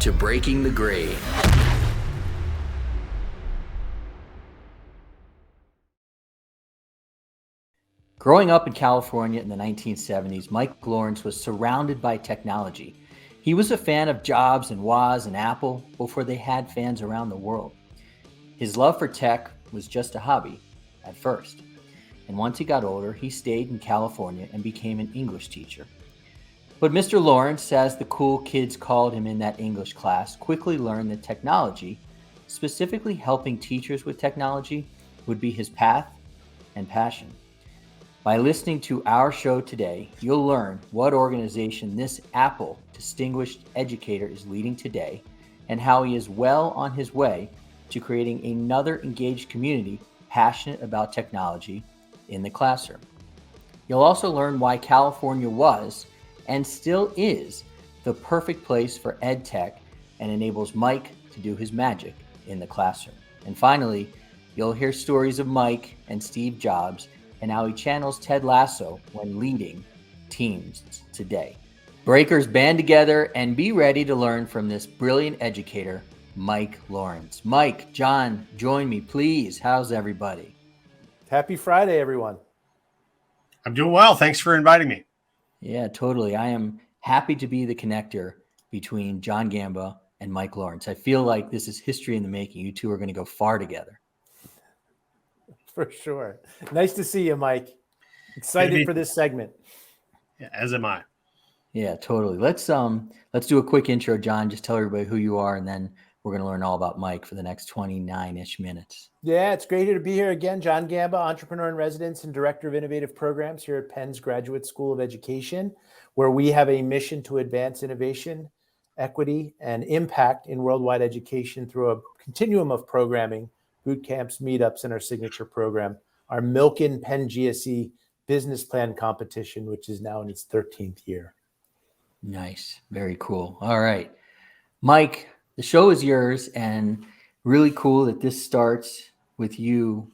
to Breaking the Grade. Growing up in California in the 1970s, Mike Lawrence was surrounded by technology. He was a fan of Jobs and Woz and Apple before they had fans around the world. His love for tech was just a hobby at first. And once he got older, he stayed in California and became an English teacher. But Mr. Lawrence, as the cool kids called him in that English class, quickly learned that technology, specifically helping teachers with technology, would be his path and passion. By listening to our show today, you'll learn what organization this Apple Distinguished Educator is leading today and how he is well on his way to creating another engaged community passionate about technology in the classroom. You'll also learn why California was and still is the perfect place for ed tech and enables Mike to do his magic in the classroom. And finally, you'll hear stories of Mike and Steve Jobs and how he channels Ted Lasso when leading teams today. Breakers, band together and be ready to learn from this brilliant educator, Mike Lawrence. Mike, John, join me, please. How's everybody? Happy Friday, everyone. I'm doing well. Thanks for inviting me. Yeah, totally. I am happy to be the connector between John Gamba and Mike Lawrence. I feel like this is history in the making. You two are going to go far together. For sure. Nice to see you, Mike. Excited for this segment. Yeah, as am I. Yeah, totally. Let's do a quick intro, John. Just tell everybody who you are, and then we're going to learn all about Mike for the next 29-ish minutes. Yeah, it's great to be here again. John Gamba, entrepreneur in residence and director of innovative programs here at Penn's Graduate School of Education, where we have a mission to advance innovation, equity, and impact in worldwide education through a continuum of programming, boot camps, meetups, and our signature program, our Milken Penn GSE Business Plan Competition, which is now in its 13th year. Nice. Very cool. All right. Mike, the show is yours, and really cool that this starts with you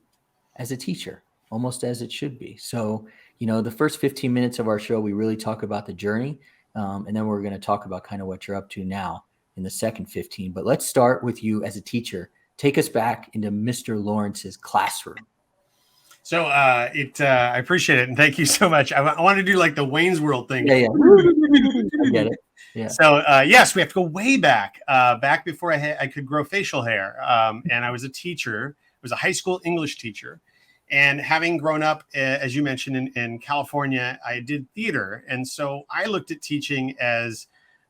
as a teacher, almost as it should be. So, the first 15 minutes of our show, we really talk about the journey, and then we're going to talk about kind of what you're up to now in the second 15. But let's start with you as a teacher. Take us back into Mr. Lawrence's classroom. So I appreciate it. And thank you so much. I want to do like the Wayne's World thing. Yeah. I get it. Yeah. So yes, we have to go way back, back before I could grow facial hair. And I was a teacher. I was a high school English teacher. And having grown up, as you mentioned, in California, I did theater. And so I looked at teaching as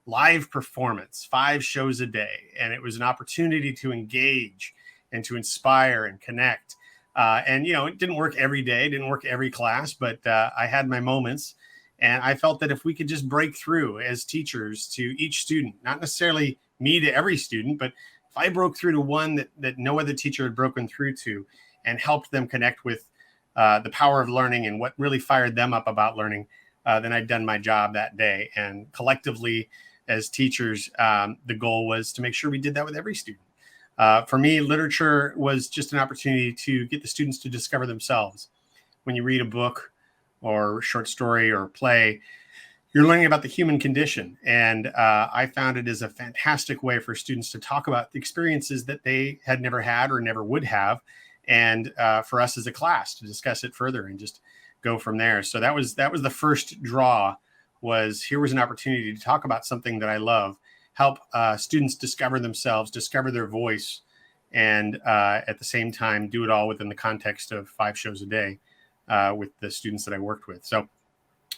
live performance, 5 shows a day. And it was an opportunity to engage and to inspire and connect. And, it didn't work every day, didn't work every class, but I had my moments. And I felt that if we could just break through as teachers to each student, not necessarily me to every student, but if I broke through to one that no other teacher had broken through to and helped them connect with the power of learning and what really fired them up about learning, then I'd done my job that day. And collectively, as teachers, the goal was to make sure we did that with every student. For me, literature was just an opportunity to get the students to discover themselves. When you read a book or short story or play, you're learning about the human condition. And I found it as a fantastic way for students to talk about the experiences that they had never had or never would have. And for us as a class to discuss it further and just go from there. So that was the first draw. Here was an opportunity to talk about something that I love, help students discover themselves, discover their voice, and at the same time do it all within the context of 5 shows a day with the students that I worked with. So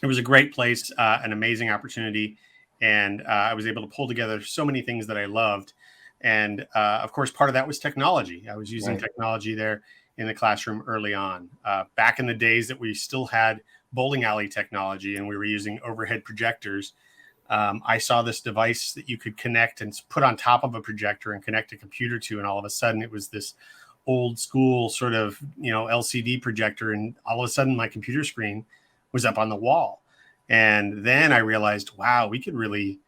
it was a great place, an amazing opportunity, and I was able to pull together so many things that I loved. And of course, part of that was technology. I was using technology there in the classroom early on. Back in the days that we still had bowling alley technology and we were using overhead projectors, I saw this device that you could connect and put on top of a projector and connect a computer to. And all of a sudden it was this old school sort of, LCD projector. And all of a sudden my computer screen was up on the wall. And then I realized, wow, we could really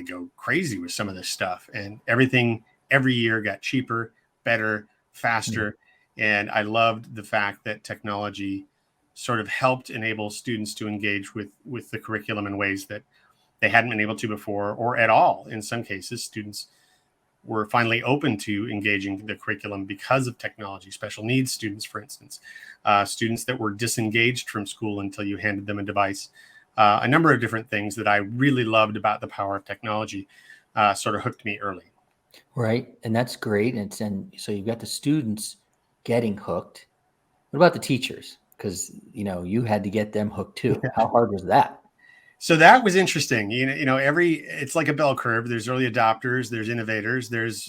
go crazy with some of this stuff. And everything every year got cheaper, better, faster. And I loved the fact that technology sort of helped enable students to engage with the curriculum in ways that they hadn't been able to before, or at all. In some cases, students were finally open to engaging the curriculum because of technology. Special needs students, for instance, students that were disengaged from school until you handed them a device. A number of different things that I really loved about the power of technology sort of hooked me early. Right. And that's great. And so you've got the students getting hooked. What about the teachers? Because, you had to get them hooked too. How hard was that? So that was interesting. It's like a bell curve. There's early adopters, there's innovators, there's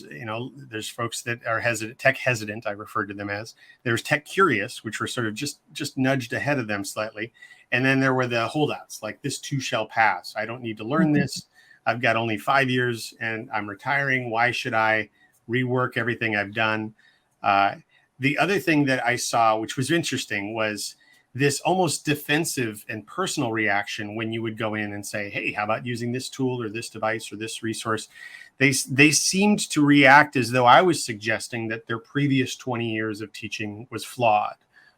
folks that are tech hesitant, I referred to them as. There's tech curious, which were sort of just nudged ahead of them slightly. And then there were the holdouts, like this too shall pass. I don't need to learn this. I've got only 5 years and I'm retiring. Why should I rework everything I've done? The other thing that I saw, which was interesting, was this almost defensive and personal reaction when you would go in and say, hey, how about using this tool or this device or this resource? They seemed to react as though I was suggesting that their previous 20 years of teaching was flawed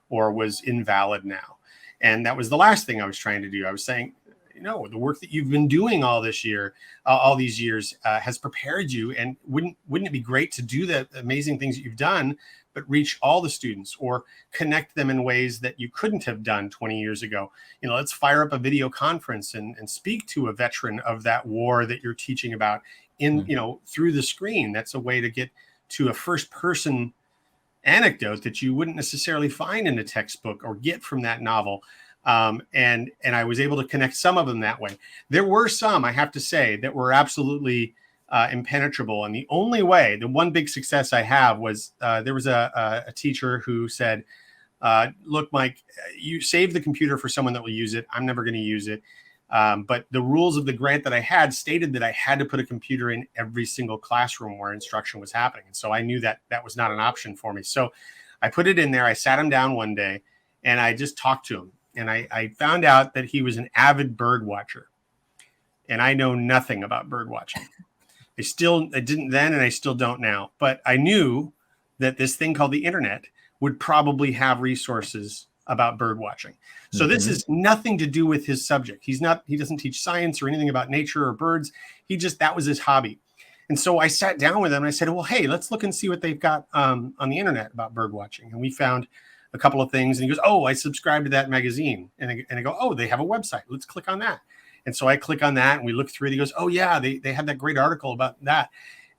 or was invalid now. And that was the last thing I was trying to do. I was saying, the work that you've been doing all these years has prepared you. And wouldn't it be great to do the amazing things that you've done, but reach all the students or connect them in ways that you couldn't have done 20 years ago? Let's fire up a video conference and speak to a veteran of that war that you're teaching about through the screen. That's a way to get to a first person anecdote that you wouldn't necessarily find in a textbook or get from that novel. And I was able to connect some of them that way. There were some, I have to say, that were absolutely impenetrable. And the one big success I have was there was a teacher who said, look, Mike, you save the computer for someone that will use it. I'm never going to use it. But the rules of the grant that I had stated that I had to put a computer in every single classroom where instruction was happening. And so I knew that that was not an option for me. So I put it in there. I sat him down one day and I just talked to him. And I found out that he was an avid bird watcher. And I know nothing about bird watching. I didn't then, and I still don't now. But I knew that this thing called the internet would probably have resources about bird watching. So this is nothing to do with his subject. He doesn't teach science or anything about nature or birds. That was his hobby. And so I sat down with him and I said, well, hey, let's look and see what they've got on the internet about bird watching. And we found a couple of things. And he goes, oh, I subscribe to that magazine. And I go, oh, they have a website. Let's click on that. And so I click on that and we look through it. He goes, oh, yeah, they had that great article about that.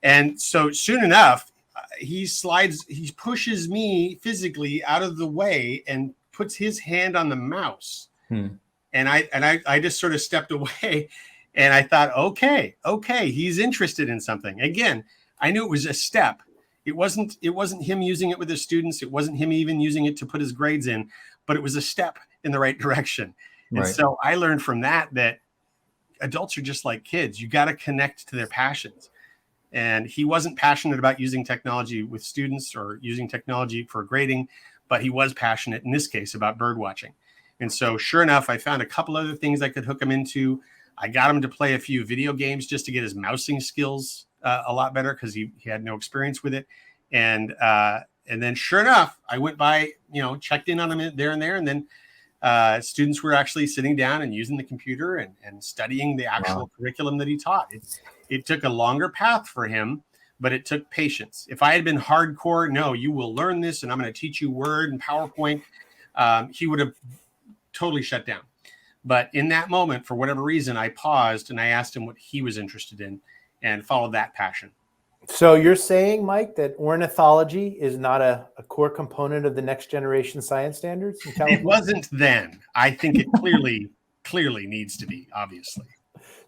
And so soon enough, he pushes me physically out of the way and puts his hand on the mouse. And I just sort of stepped away and I thought, okay, he's interested in something. Again, I knew it was a step. It wasn't him using it with his students. It wasn't him even using it to put his grades in, but it was a step in the right direction. And so I learned from that adults are just like kids. You got to connect to their passions. And he wasn't passionate about using technology with students or using technology for grading, but he was passionate in this case about bird watching. And so sure enough, I found a couple other things I could hook him into. I got him to play a few video games just to get his mousing skills a lot better because he had no experience with it. And then sure enough, I went by, checked in on him there and there. And then students were actually sitting down and using the computer and studying the actual curriculum that he taught. It took a longer path for him, but it took patience. If I had been hardcore, no, you will learn this and I'm going to teach you Word and PowerPoint, he would have totally shut down. But in that moment, for whatever reason, I paused and I asked him what he was interested in and followed that passion. So you're saying, Mike, that ornithology is not a core component of the next generation science standards in California? It wasn't then. I think it clearly needs to be, obviously.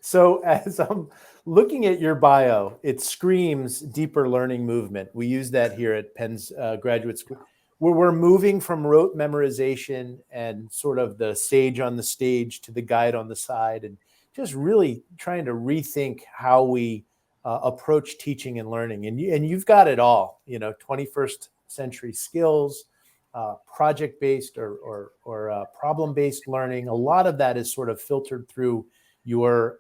So as I'm looking at your bio, it screams deeper learning movement. We use that here at Penn's Graduate School, where we're moving from rote memorization and sort of the sage on the stage to the guide on the side, and just really trying to rethink how we approach teaching and learning. And you've got it all, 21st century skills, project-based or problem-based learning. A lot of that is sort of filtered through your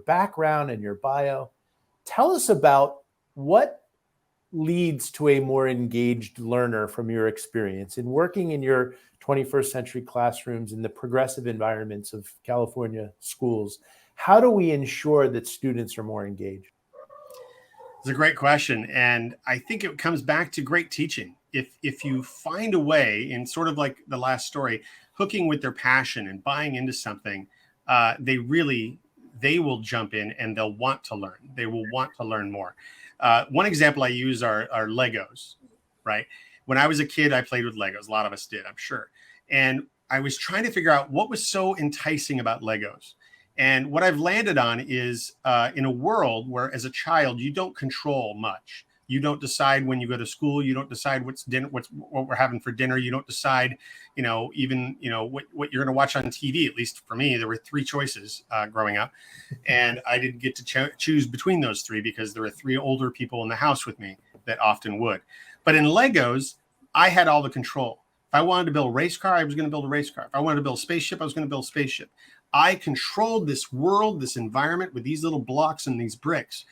background and your bio. Tell us about what leads to a more engaged learner from your experience in working in your 21st century classrooms in the progressive environments of California schools. How do we ensure that students are more engaged? It's a great question. And I think it comes back to great teaching. If you find a way, in sort of like the last story, hooking with their passion and buying into something, they will jump in and they'll want to learn. They will want to learn more. One example I use are Legos, right? When I was a kid, I played with Legos. A lot of us did, I'm sure. And I was trying to figure out what was so enticing about Legos. And what I've landed on is in a world where, as a child, you don't control much. You don't decide when you go to school. You don't decide what we're having for dinner. You don't decide, even what you're going to watch on TV. At least for me, there were 3 choices growing up, and I didn't get to choose between those 3 because there were 3 older people in the house with me that often would. But in Legos, I had all the control. If I wanted to build a race car, I was going to build a race car. If I wanted to build a spaceship, I was going to build a spaceship. I controlled this world, this environment with these little blocks and these bricks.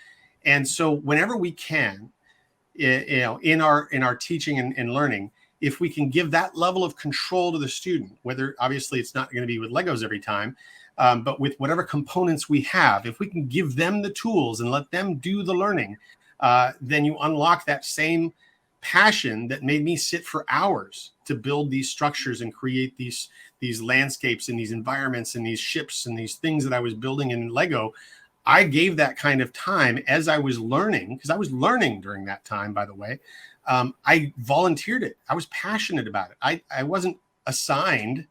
And so whenever we can, in our teaching and learning, if we can give that level of control to the student, whether obviously it's not going to be with Legos every time, but with whatever components we have, if we can give them the tools and let them do the learning, then you unlock that same passion that made me sit for hours to build these structures and create these landscapes and these environments and these ships and these things that I was building in Lego. I gave that kind of time as I was learning, because I was learning during that time, by the way. I volunteered it. I was passionate about it. I wasn't assigned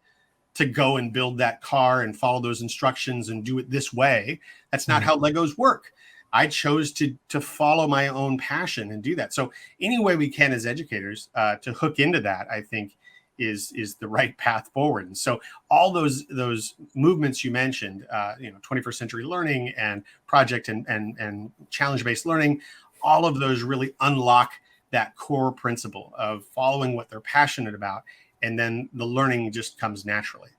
to go and build that car and follow those instructions and do it this way. That's not how Legos work. I chose to follow my own passion and do that. So any way we can as educators to hook into that, I think is the right path forward. And so all those movements you mentioned, 21st century learning and project and challenge-based learning, all of those really unlock that core principle of following what they're passionate about. And then the learning just comes naturally.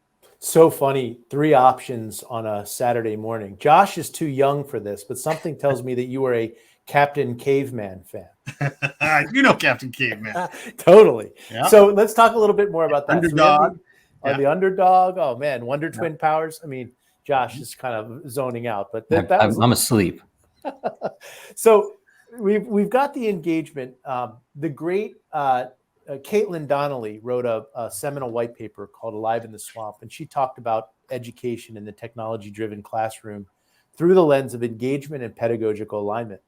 So funny, 3 options on a Saturday morning. Josh is too young for this, but something tells me that you are a Captain Caveman fan. I do know Captain Caveman. Totally. Yeah. So let's talk a little bit more about that. Underdog. So the underdog. Oh man, Wonder Twin powers. I mean, Josh is kind of zoning out, but I'm asleep. So we've got the engagement. The great Caitlin Donnelly wrote a seminal white paper called Alive in the Swamp, and she talked about education in the technology-driven classroom through the lens of engagement and pedagogical alignment.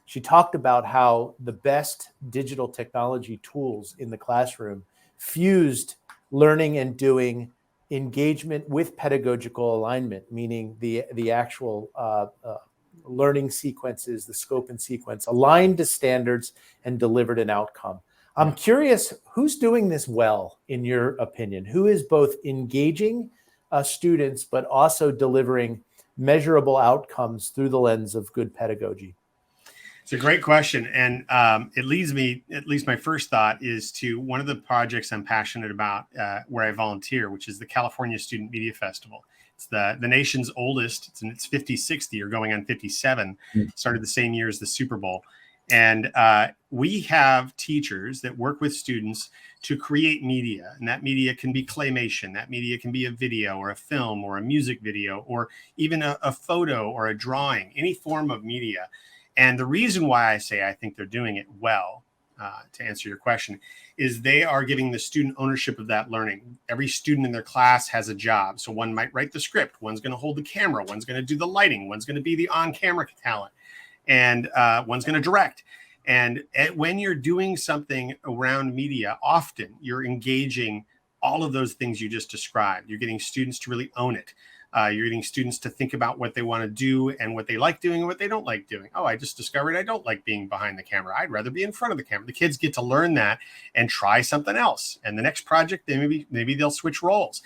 She talked about how the best digital technology tools in the classroom fused learning and doing, engagement with pedagogical alignment, meaning the actual learning sequences, the scope and sequence, aligned to standards and delivered an outcome. I'm curious, who's doing this well, in your opinion? Who is both engaging students, but also delivering measurable outcomes through the lens of good pedagogy? It's a great question. And it leads me, at least my first thought is to one of the projects I'm passionate about where I volunteer, which is the California Student Media Festival. It's the nation's oldest. It's in its 56th year, going on 57. Started the same year as the Super Bowl. And we have teachers that work with students to create media. And that media can be claymation. That media can be a video or a film or a music video or even a photo or a drawing, any form of media. And the reason why I say I think they're doing it well, to answer your question, is they are giving the student ownership of that learning. Every student in their class has a job. So one might write the script, one's going to hold the camera, one's going to do the lighting, one's going to be the on-camera talent, and one's going to direct. And when you're doing something around media, often you're engaging all of those things you just described. You're getting students to really own it. You're getting students to think about what they want to do and what they like doing and what they don't like doing. Oh, I just discovered I don't like being behind the camera. I'd rather be in front of the camera. The kids get to learn that and try something else. And the next project, maybe they'll switch roles.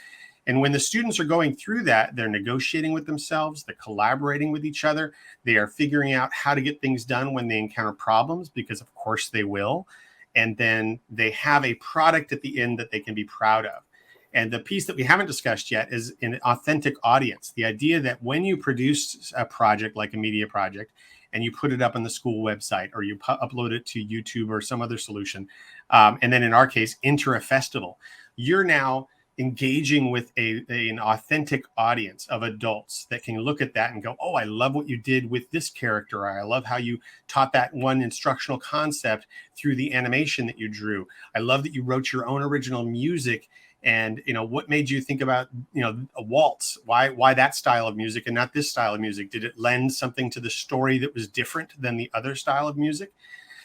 And when the students are going through that, they're negotiating with themselves, they're collaborating with each other, they are figuring out how to get things done when they encounter problems, because of course they will. And then they have a product at the end that they can be proud of. And the piece that we haven't discussed yet is an authentic audience. The idea that when you produce a project like a media project and you put it up on the school website or you upload it to YouTube or some other solution, and then in our case, enter a festival, you're now engaging with an authentic audience of adults that can look at that and go, oh, I love what you did with this character. Or I love how you taught that one instructional concept through the animation that you drew. I love that you wrote your own original music. And, what made you think about, a waltz? Why that style of music and not this style of music? Did it lend something to the story that was different than the other style of music?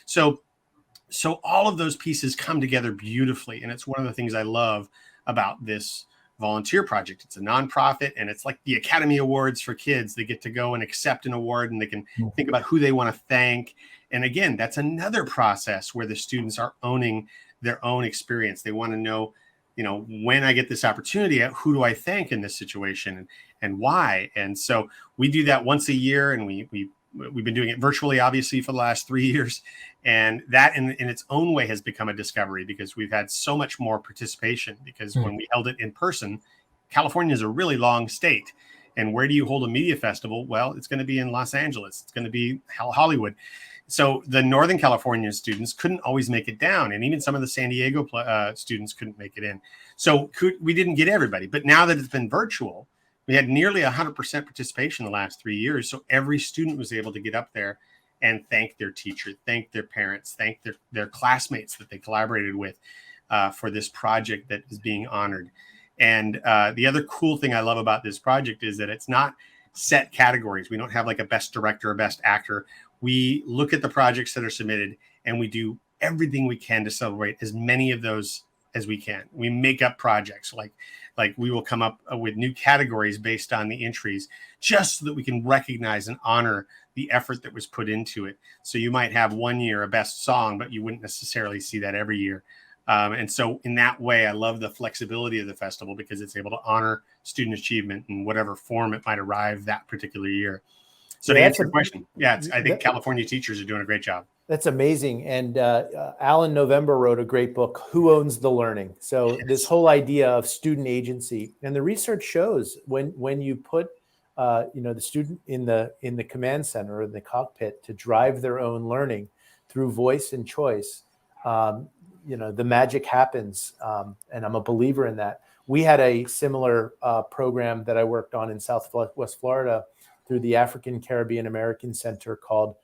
So all of those pieces come together beautifully. And it's one of the things I love about this volunteer project. It's a nonprofit, and it's like the Academy Awards for kids. They get to go and accept an award, and they can think about who they want to thank. And again, that's another process where the students are owning their own experience. They want to know, when I get this opportunity, who do I thank in this situation and why? And so we do that once a year, and we've been doing it virtually, obviously, for the last 3 years. And that in its own way has become a discovery, because we've had so much more participation, because when we held it in person, California is a really long state. And where do you hold a media festival? Well, it's going to be in Los Angeles. It's going to be Hollywood. So the Northern California students couldn't always make it down. And even some of the San Diego students couldn't make it in. So we didn't get everybody. But now that it's been virtual, we had nearly 100% participation in the last 3 years. So every student was able to get up there and thank their teacher, thank their parents, thank their classmates that they collaborated with for this project that is being honored. And the other cool thing I love about this project is that it's not set categories. We don't have like a best director or best actor. We look at the projects that are submitted, and we do everything we can to celebrate as many of those as we can. We make up projects, like we will come up with new categories based on the entries, just so that we can recognize and honor the effort that was put into it. So you might have one year a best song, but you wouldn't necessarily see that every year. And so in that way, I love the flexibility of the festival, because it's able to honor student achievement in whatever form it might arrive that particular year. So to answer your question, I think California teachers are doing a great job. That's amazing. And Alan November wrote a great book, Who Owns the Learning? So this whole idea of student agency, and the research shows when you put the student in the command center or in the cockpit to drive their own learning through voice and choice, the magic happens. And I'm a believer in that. We had a similar program that I worked on in Southwest Florida through the African Caribbean American Center called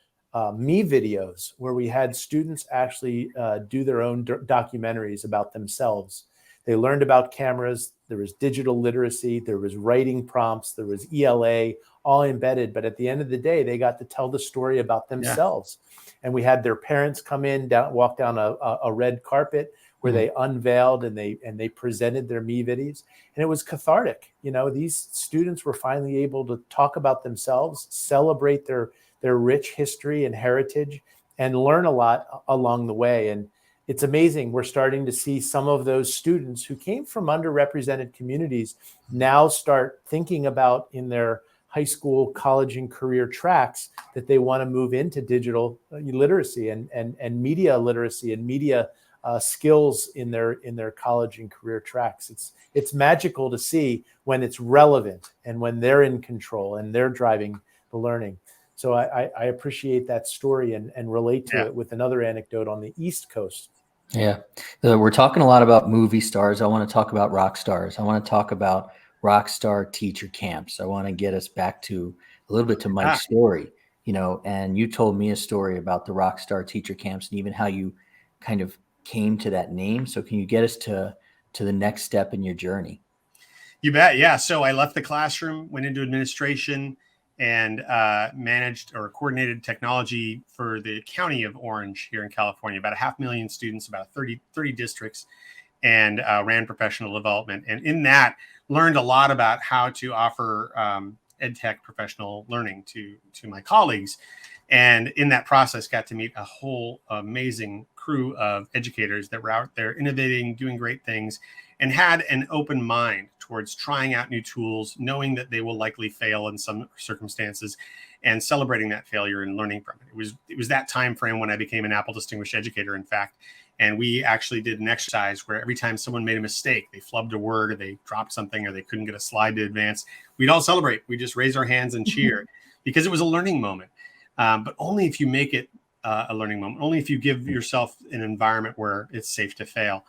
Me Videos, where we had students actually do their own documentaries about themselves. They learned about cameras. There was digital literacy. There was writing prompts. There was ELA, all embedded. But at the end of the day, they got to tell the story about themselves. Yeah. And we had their parents come in, walk down a red carpet where they unveiled and they presented their Me videos. And it was cathartic. These students were finally able to talk about themselves, celebrate their rich history and heritage, and learn a lot along the way. And it's amazing. We're starting to see some of those students who came from underrepresented communities now start thinking about in their high school, college, and career tracks that they want to move into digital literacy and media literacy and media skills in their college and career tracks. It's magical to see when it's relevant and when they're in control and they're driving the learning. So I appreciate that story and relate to it with another anecdote on the East Coast. Yeah. We're talking a lot about movie stars. I want to talk about rock stars. I want to talk about rock star teacher camps. I want to get us back to a little bit to Mike's story, and you told me a story about the rock star teacher camps and even how you kind of came to that name. So can you get us to the next step in your journey? You bet. Yeah. So I left the classroom, went into administration, and managed or coordinated technology for the county of Orange here in California, about 500,000 students, about 30 districts, and ran professional development. And in that, learned a lot about how to offer ed tech professional learning to my colleagues. And in that process, got to meet a whole amazing crew of educators that were out there innovating, doing great things, and had an open mind towards trying out new tools, knowing that they will likely fail in some circumstances, and celebrating that failure and learning from it. It was that time frame when I became an Apple Distinguished Educator, in fact. And we actually did an exercise where every time someone made a mistake, they flubbed a word or they dropped something or they couldn't get a slide to advance, we'd all celebrate. We just raise our hands and cheer because it was a learning moment. But only if you make it a learning moment, only if you give yourself an environment where it's safe to fail.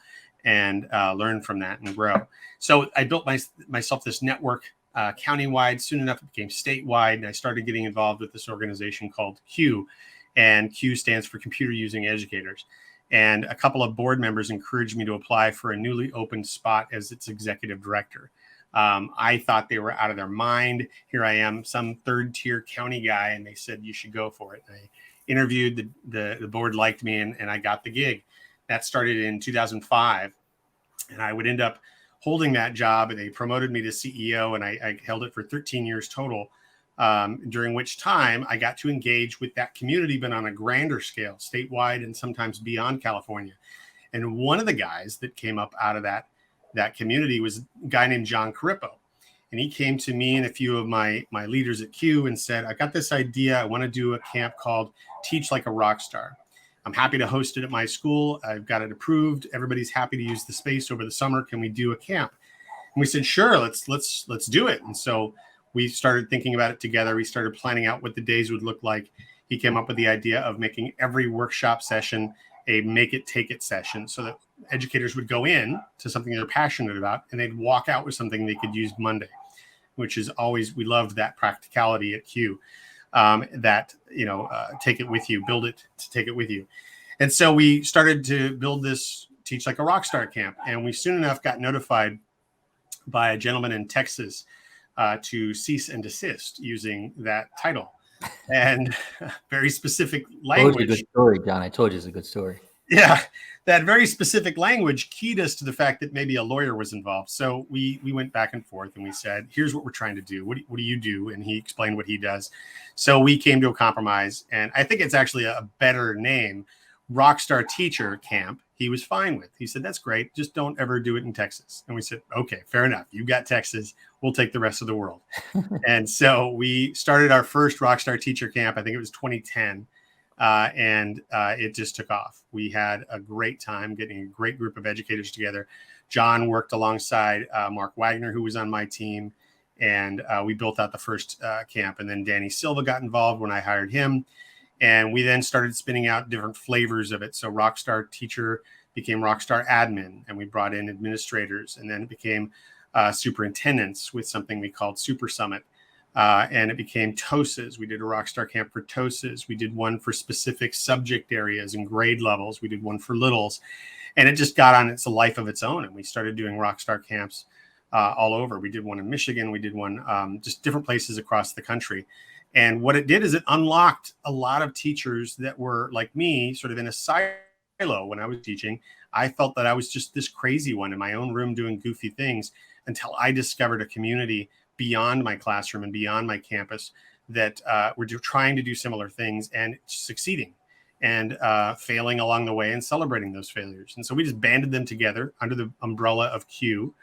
and learn from that and grow. So I built myself this network countywide. Soon enough, it became statewide, and I started getting involved with this organization called CUE, and CUE stands for Computer Using Educators. And a couple of board members encouraged me to apply for a newly opened spot as its executive director. I thought they were out of their mind. Here I am, some third-tier county guy, and they said, you should go for it. And I interviewed, the board liked me, and I got the gig. That started in 2005, and I would end up holding that job, and they promoted me to CEO, and I held it for 13 years total, during which time I got to engage with that community, but on a grander scale, statewide and sometimes beyond California. And one of the guys that came up out of that community was a guy named John Carippo. And he came to me and a few of my leaders at CUE and said, I got this idea. I want to do a camp called Teach Like a Rockstar. I'm happy to host it at my school. I've got it approved. Everybody's happy to use the space over the summer. Can we do a camp? And we said, sure, let's do it. And so we started thinking about it together. We started planning out what the days would look like. He came up with the idea of making every workshop session a make it, take it session, so that educators would go in to something they're passionate about and they'd walk out with something they could use Monday, which is always, we loved that practicality at CUE. Take it with you, build it to take it with you. And so we started to build this Teach Like a Rockstar camp. And we soon enough got notified by a gentleman in Texas to cease and desist using that title. And very specific language. I told you a good story, John. I told you it's a good story. Yeah, that very specific language keyed us to the fact that maybe a lawyer was involved. So we went back and forth and we said, here's what we're trying to do. What do you do? And he explained what he does. So we came to a compromise. And I think it's actually a better name, Rockstar Teacher Camp. He was fine with. He said, that's great. Just don't ever do it in Texas. And we said, okay, fair enough. You got Texas. We'll take the rest of the world. And so we started our first Rockstar Teacher Camp. I think it was 2010. And it just took off. We had a great time getting a great group of educators together. John worked alongside Mark Wagner, who was on my team. And we built out the first camp. And then Danny Silva got involved when I hired him. And we then started spinning out different flavors of it. So Rockstar Teacher became Rockstar Admin, and we brought in administrators, and then it became superintendents with something we called Super Summit. And it became TOSAs. We did a Rockstar camp for TOSAs. We did one for specific subject areas and grade levels. We did one for littles. And it just got on its life of its own. And we started doing Rockstar camps all over. We did one in Michigan. We did one just different places across the country. And what it did is it unlocked a lot of teachers that were like me, sort of in a silo when I was teaching. I felt that I was just this crazy one in my own room doing goofy things until I discovered a community beyond my classroom and beyond my campus that were trying to do similar things and succeeding and failing along the way and celebrating those failures. And so we just banded them together under the umbrella of CUE.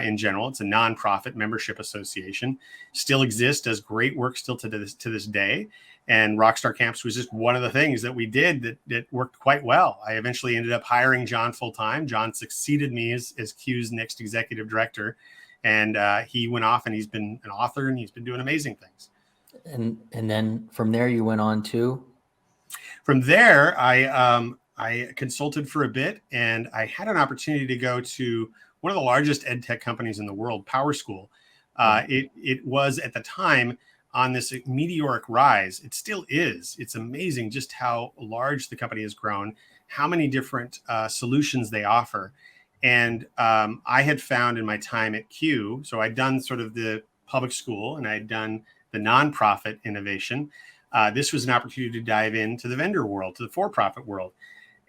In general, it's a nonprofit membership association, still exists, does great work still to this day. And Rockstar Camps was just one of the things that we did that worked quite well. I eventually ended up hiring John full time. John succeeded me as CUE's next executive director. And he went off and he's been an author and he's been doing amazing things. And then from there you went on to? From there, I consulted for a bit, and I had an opportunity to go to one of the largest ed tech companies in the world, PowerSchool. It was at the time on this meteoric rise. It still is. It's amazing just how large the company has grown, how many different solutions they offer. And I had found in my time at CUE, so I'd done sort of the public school and I'd done the nonprofit innovation. This was an opportunity to dive into the vendor world, to the for-profit world.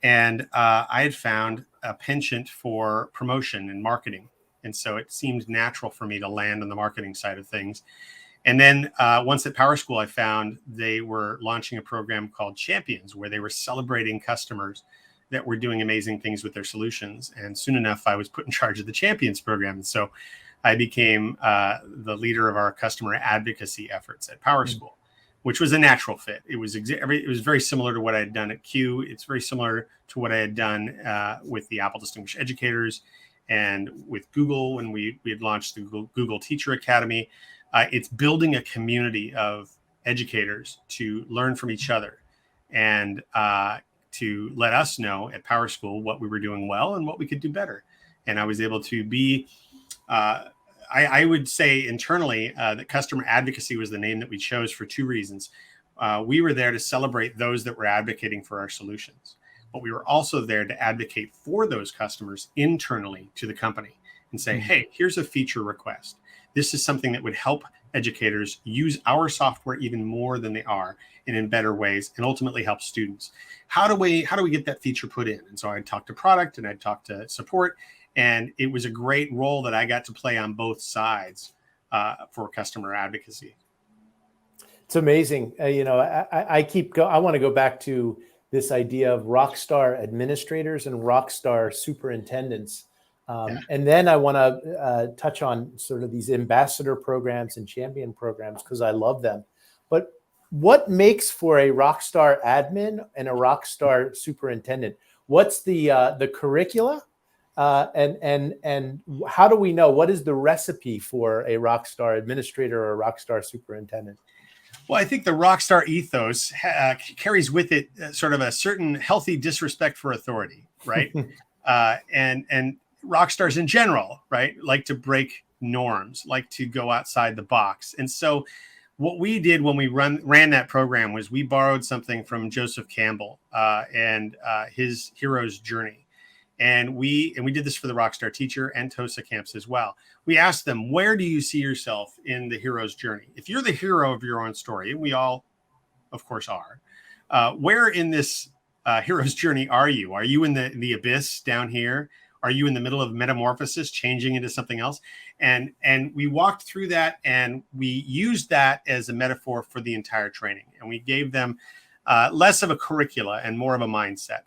And I had found a penchant for promotion and marketing. And so it seemed natural for me to land on the marketing side of things. And then once at PowerSchool, I found they were launching a program called Champions, where they were celebrating customers that were doing amazing things with their solutions. And soon enough, I was put in charge of the Champions program. And so I became the leader of our customer advocacy efforts at PowerSchool, which was a natural fit. It was very similar to what I had done at CUE. It's very similar to what I had done with the Apple Distinguished Educators and with Google when we had launched the Google Teacher Academy. It's building a community of educators to learn from each other and to let us know at Power School what we were doing well and what we could do better. And I was able to be, I would say internally that customer advocacy was the name that we chose for two reasons. We were there to celebrate those that were advocating for our solutions, but we were also there to advocate for those customers internally to the company and say, hey, here's a feature request. This is something that would help educators use our software even more than they are and in better ways, and ultimately help students. How do we get that feature put in? And so I'd talk to product and I'd talk to support, and it was a great role that I got to play on both sides for customer advocacy. It's amazing. I want to go back to this idea of rock star administrators and rock star superintendents. And then I want to touch on sort of these ambassador programs and champion programs, because I love them. But what makes for a rock star admin and a rock star superintendent? What's the curricula? And how do we know what is the recipe for a rock star administrator or a rock star superintendent? Well, I think the rock star ethos carries with it sort of a certain healthy disrespect for authority, right? And rock stars in general, right, like to break norms, like to go outside the box. And so what we did when we ran that program was we borrowed something from Joseph Campbell and his hero's journey. And we did this for the Rockstar Teacher and TOSA camps as well. We asked them, where do you see yourself in the hero's journey? If you're the hero of your own story, and we all, of course, are, where in this hero's journey are you? Are you in the abyss down here? Are you in the middle of metamorphosis, changing into something else? And we walked through that, and we used that as a metaphor for the entire training. And we gave them less of a curricula and more of a mindset.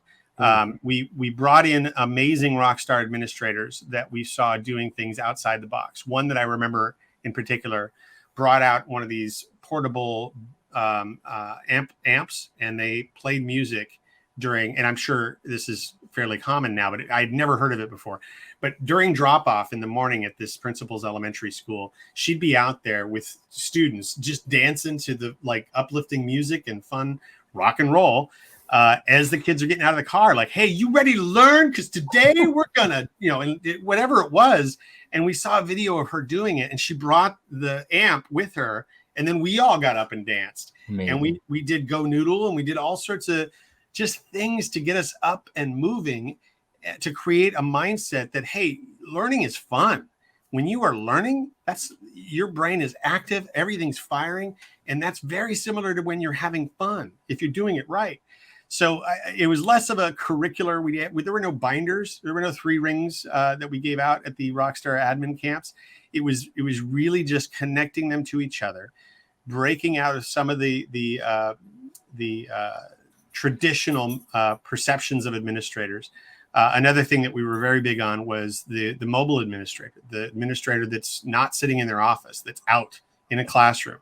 We brought in amazing rockstar administrators that we saw doing things outside the box. One that I remember in particular brought out one of these portable amps, and they played music during, and I'm sure this is fairly common now, but I'd never heard of it before. But during drop off in the morning at this principal's elementary school, she'd be out there with students just dancing to the like uplifting music and fun rock and roll as the kids are getting out of the car, like, hey, you ready to learn? Because today we're gonna, and whatever it was. And we saw a video of her doing it, and she brought the amp with her, and then we all got up and danced. Amazing. And we did Go Noodle, and we did all sorts of just things to get us up and moving, to create a mindset that, hey, learning is fun. When you are learning, that's your brain is active, everything's firing, and that's very similar to when you're having fun if you're doing it right. So it was less of a curricular. There were no binders. There were no 3 rings that we gave out at the Rockstar admin camps. It was really just connecting them to each other, breaking out of some of the traditional perceptions of administrators. Another thing that we were very big on was the mobile administrator, the administrator that's not sitting in their office, that's out in a classroom,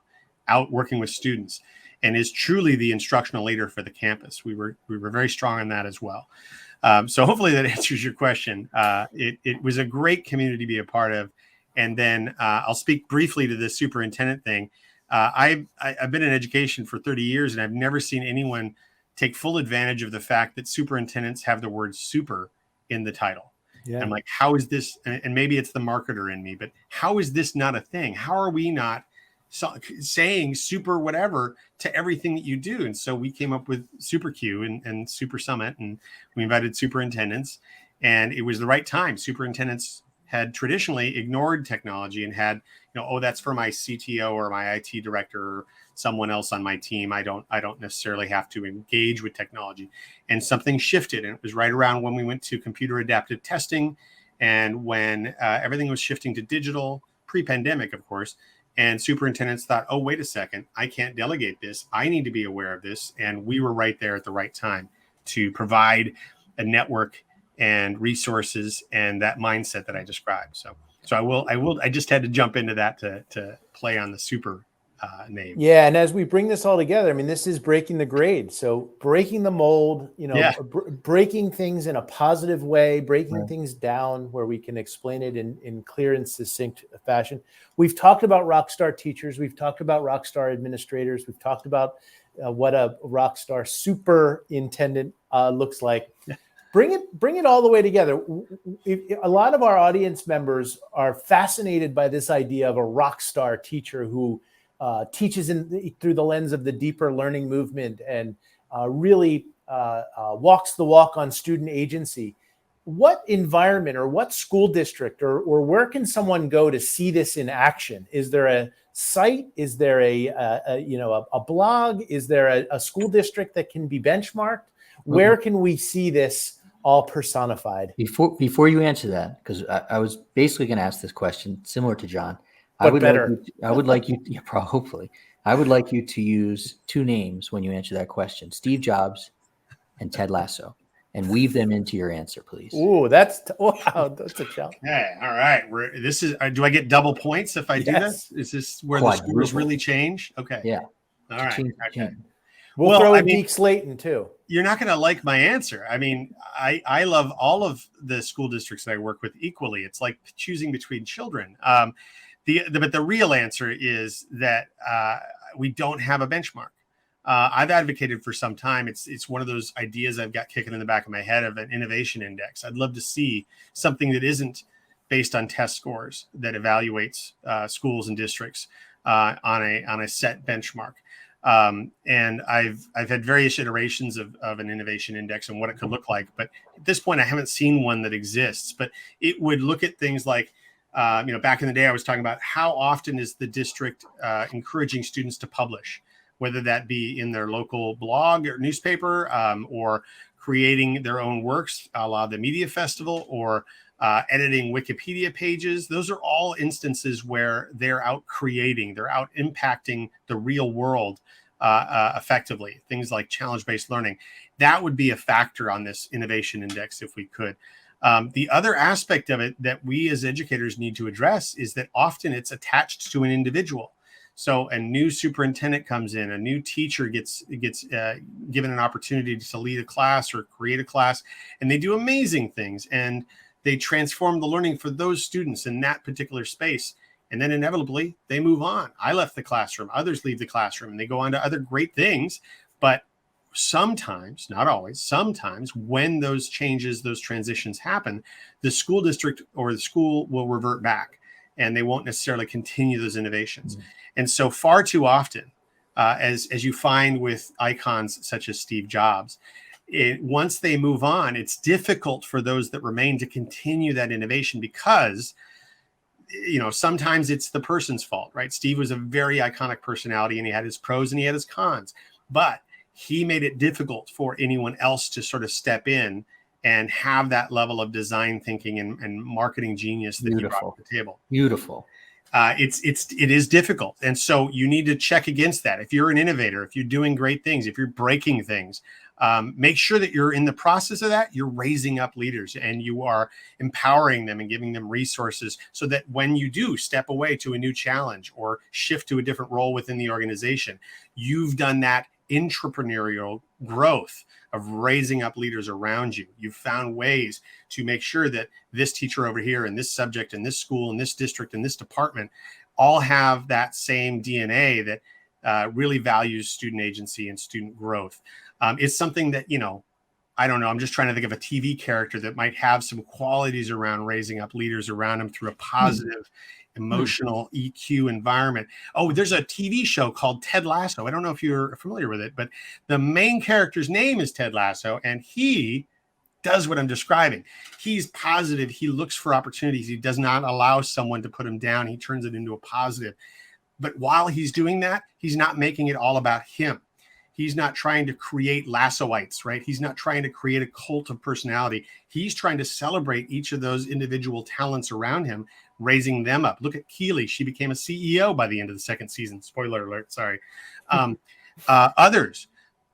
out working with students, and is truly the instructional leader for the campus. We were very strong on that as well. So hopefully that answers your question. It was a great community to be a part of. And then I'll speak briefly to the superintendent thing. I've been in education for 30 years, and I've never seen anyone take full advantage of the fact that superintendents have the word super in the title. Yeah. I'm like, how is this? And maybe it's the marketer in me, but how is this not a thing? How are we not saying super whatever to everything that you do? And so we came up with Super Q and Super Summit, and we invited superintendents, and it was the right time. Superintendents had traditionally ignored technology and had, oh, that's for my CTO or my IT director or someone else on my team. I don't necessarily have to engage with technology. And something shifted, and it was right around when we went to computer adaptive testing, and when everything was shifting to digital, pre-pandemic, of course. And superintendents thought, oh, wait a second, I can't delegate this. I need to be aware of this. And we were right there at the right time to provide a network and resources and that mindset that I described. So I just had to jump into that to play on the super name. Yeah. And as we bring this all together, I mean, this is breaking the grade. So breaking the mold, breaking things in a positive way, breaking things down where we can explain it in clear and succinct fashion. We've talked about rockstar teachers. We've talked about rockstar administrators. We've talked about what a rock star superintendent looks like. Bring it all the way together. A lot of our audience members are fascinated by this idea of a rock star teacher who teaches through the lens of the deeper learning movement and really walks the walk on student agency. What environment or what school district or where can someone go to see this in action? Is there a site? Is there a blog? Is there a school district that can be benchmarked? Where can we see this all personified? Before you answer that, because I was basically going to ask this question similar to John. Better. I would like you to use two names when you answer that question: Steve Jobs and Ted Lasso, and weave them into your answer, please. Ooh, that's a challenge. Okay, all right. Do I get double points if I do this? Is this where the scores really change? Okay. Yeah. All right. Okay. We'll throw in Deke Slayton too. You're not going to like my answer. I mean, I love all of the school districts that I work with equally. It's like choosing between children. But the real answer is that we don't have a benchmark. I've advocated for some time. It's one of those ideas I've got kicking in the back of my head of an innovation index. I'd love to see something that isn't based on test scores that evaluates schools and districts on a set benchmark. And I've had various iterations of an innovation index and what it could look like. But at this point, I haven't seen one that exists. But it would look at things like, back in the day, I was talking about how often is the district encouraging students to publish, whether that be in their local blog or newspaper, or creating their own works, a la the Media Festival, or editing Wikipedia pages. Those are all instances where they're out creating, they're out impacting the real world effectively. Things like challenge-based learning. That would be a factor on this innovation index if we could. The other aspect of it that we as educators need to address is that often it's attached to an individual. So a new superintendent comes in, a new teacher gets given an opportunity to lead a class or create a class, and they do amazing things, and they transform the learning for those students in that particular space. And then inevitably they move on. I left the classroom, others leave the classroom, and they go on to other great things. But sometimes, not always, sometimes when those changes, those transitions happen, the school district or the school will revert back, and they won't necessarily continue those innovations. Mm-hmm. And so far too often, as you find with icons such as Steve Jobs, once they move on, it's difficult for those that remain to continue that innovation because, sometimes it's the person's fault, right? Steve was a very iconic personality, and he had his pros and he had his cons, but he made it difficult for anyone else to sort of step in and have that level of design thinking and marketing genius that he brought to the table. Beautiful. It is difficult. And so you need to check against that. If you're an innovator, if you're doing great things, if you're breaking things, make sure that you're in the process of that. You're raising up leaders and you are empowering them and giving them resources so that when you do step away to a new challenge or shift to a different role within the organization, you've done that entrepreneurial growth of raising up leaders around you. You've found ways to make sure that this teacher over here and this subject and this school and this district and this department all have that same DNA that really values student agency and student growth. It's something that, I don't know, I'm just trying to think of a TV character that might have some qualities around raising up leaders around them through a positive emotional EQ environment. Oh, there's a TV show called Ted Lasso. I don't know if you're familiar with it, but the main character's name is Ted Lasso, and he does what I'm describing. He's positive. He looks for opportunities. He does not allow someone to put him down. He turns it into a positive. But while he's doing that, he's not making it all about him. He's not trying to create Lassoites, right? He's not trying to create a cult of personality. He's trying to celebrate each of those individual talents around him, raising them up. Look at Keely. She became a CEO by the end of the second season. Spoiler alert, sorry. Others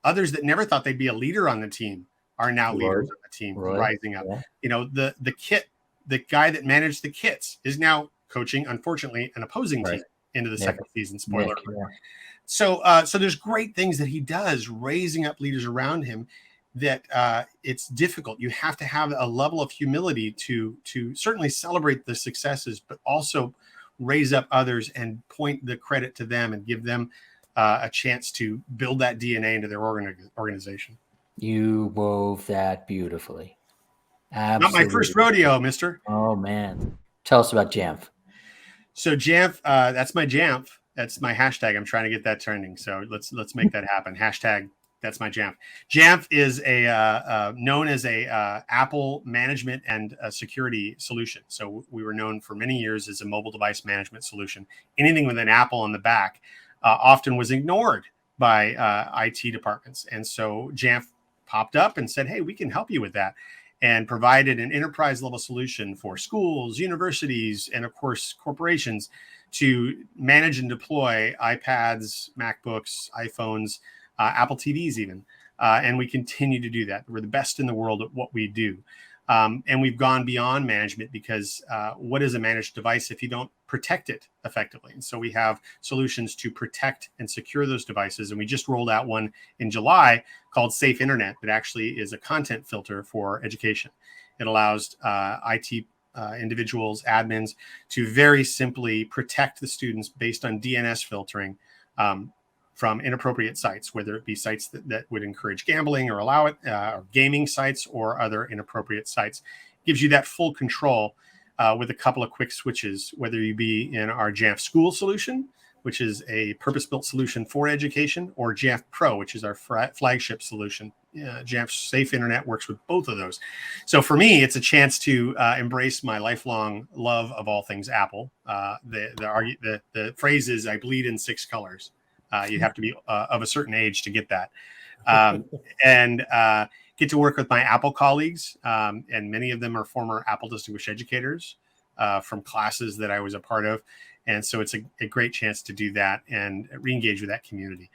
that never thought they'd be a leader on the team are now leaders on the team, rising up. Yeah. The guy that managed the kits is now coaching, unfortunately, an opposing team into the second season. Spoiler alert. Yeah. So there's great things that he does, raising up leaders around him that it's difficult. You have to have a level of humility to certainly celebrate the successes, but also raise up others and point the credit to them and give them a chance to build that DNA into their organization. You wove that beautifully. Not my first rodeo, mister. Oh, man. Tell us about Jamf. So Jamf, that's my Jamf. That's my hashtag. I'm trying to get that trending. So let's make that happen. Hashtag, that's my Jamf. Jamf is known as a Apple management and security solution. So we were known for many years as a mobile device management solution. Anything with an Apple on the back often was ignored by IT departments. And so Jamf popped up and said, hey, we can help you with that, and provided an enterprise level solution for schools, universities, and of course, corporations to manage and deploy iPads, MacBooks, iPhones, Apple TVs even. And we continue to do that. We're the best in the world at what we do. And we've gone beyond management because what is a managed device if you don't protect it effectively? And so we have solutions to protect and secure those devices. And we just rolled out one in July called Safe Internet that actually is a content filter for education. It allows IT individuals, admins, to very simply protect the students based on DNS filtering from inappropriate sites, whether it be sites that would encourage gambling or allow it, or gaming sites or other inappropriate sites. It gives you that full control with a couple of quick switches, whether you be in our Jamf School solution, which is a purpose-built solution for education, or Jamf Pro, which is our flagship solution. Jamf Safe Internet works with both of those. So for me, it's a chance to embrace my lifelong love of all things Apple. The phrase is, I bleed in 6 colors. You have to be of a certain age to get that. And get to work with my Apple colleagues. And many of them are former Apple Distinguished Educators from classes that I was a part of. And so it's a great chance to do that and re-engage with that community.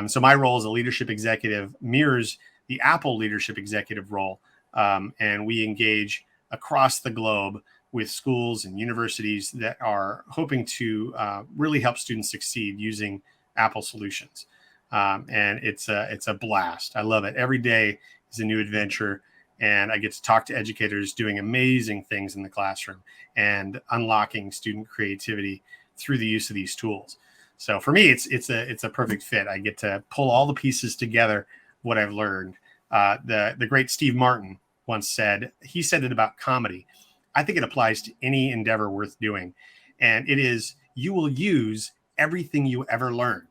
So my role as a leadership executive mirrors the Apple leadership executive role. And we engage across the globe with schools and universities that are hoping to really help students succeed using Apple solutions. And it's a blast. I love it. Every day is a new adventure. And I get to talk to educators doing amazing things in the classroom and unlocking student creativity through the use of these tools. So for me, it's a perfect fit. I get to pull all the pieces together, what I've learned. The great Steve Martin once said, he said it about comedy. I think it applies to any endeavor worth doing. And it is, you will use everything you ever learned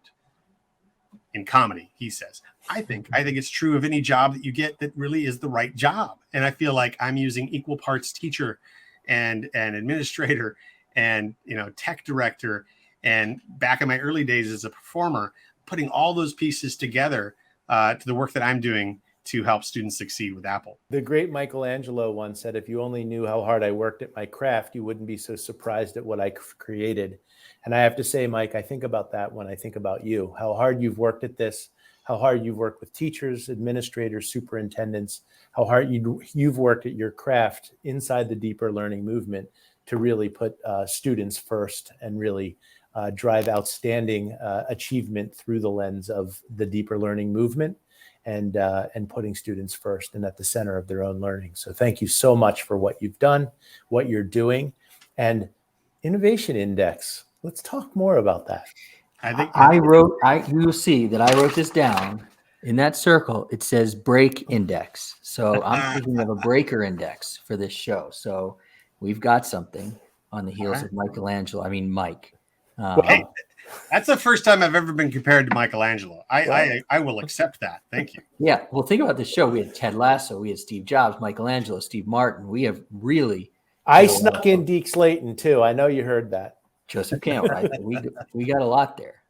in comedy, he says. I think it's true of any job that you get that really is the right job. And I feel like I'm using equal parts teacher and administrator and tech director, and back in my early days as a performer, putting all those pieces together to the work that I'm doing to help students succeed with Apple. The great Michelangelo once said, if you only knew how hard I worked at my craft, you wouldn't be so surprised at what I created. And I have to say, Mike, I think about that when I think about you, how hard you've worked at this, how hard you've worked with teachers, administrators, superintendents, how hard you've worked at your craft inside the deeper learning movement to really put students first and really drive outstanding achievement through the lens of the deeper learning movement and putting students first and at the center of their own learning. So thank you so much for what you've done, what you're doing. And Innovation Index, let's talk more about that. You will see that I wrote this down in that circle. It says break index. So I'm thinking of a breaker index for this show. So we've got something on the heels of Mike. Hey, that's the first time I've ever been compared to Michelangelo. I will accept that. Thank you. Yeah. Well, think about this show. We had Ted Lasso. We had Steve Jobs, Michelangelo, Steve Martin. We have really. I snuck in Deke Slayton too. I know you heard that. Joseph Camp, right? We got a lot there.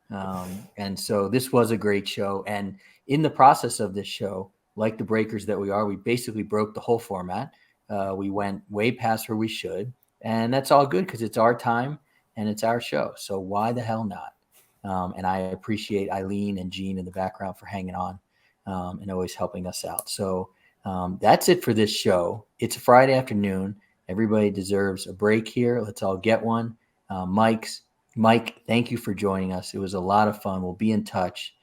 And so this was a great show. And in the process of this show, like the breakers that we are, we basically broke the whole format. We went way past where we should. And that's all good because it's our time and it's our show. So why the hell not? And I appreciate Eileen and Jean in the background for hanging on and always helping us out. So that's it for this show. It's a Friday afternoon. Everybody deserves a break here. Let's all get one. Mike, thank you for joining us. It was a lot of fun. We'll be in touch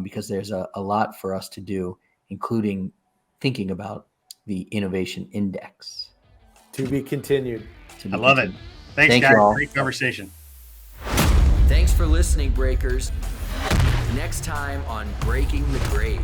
because there's a lot for us to do, including thinking about the Innovation Index. To be continued. I love it. Thanks, guys. Great conversation. Thanks for listening, Breakers. Next time on Breaking the Grade.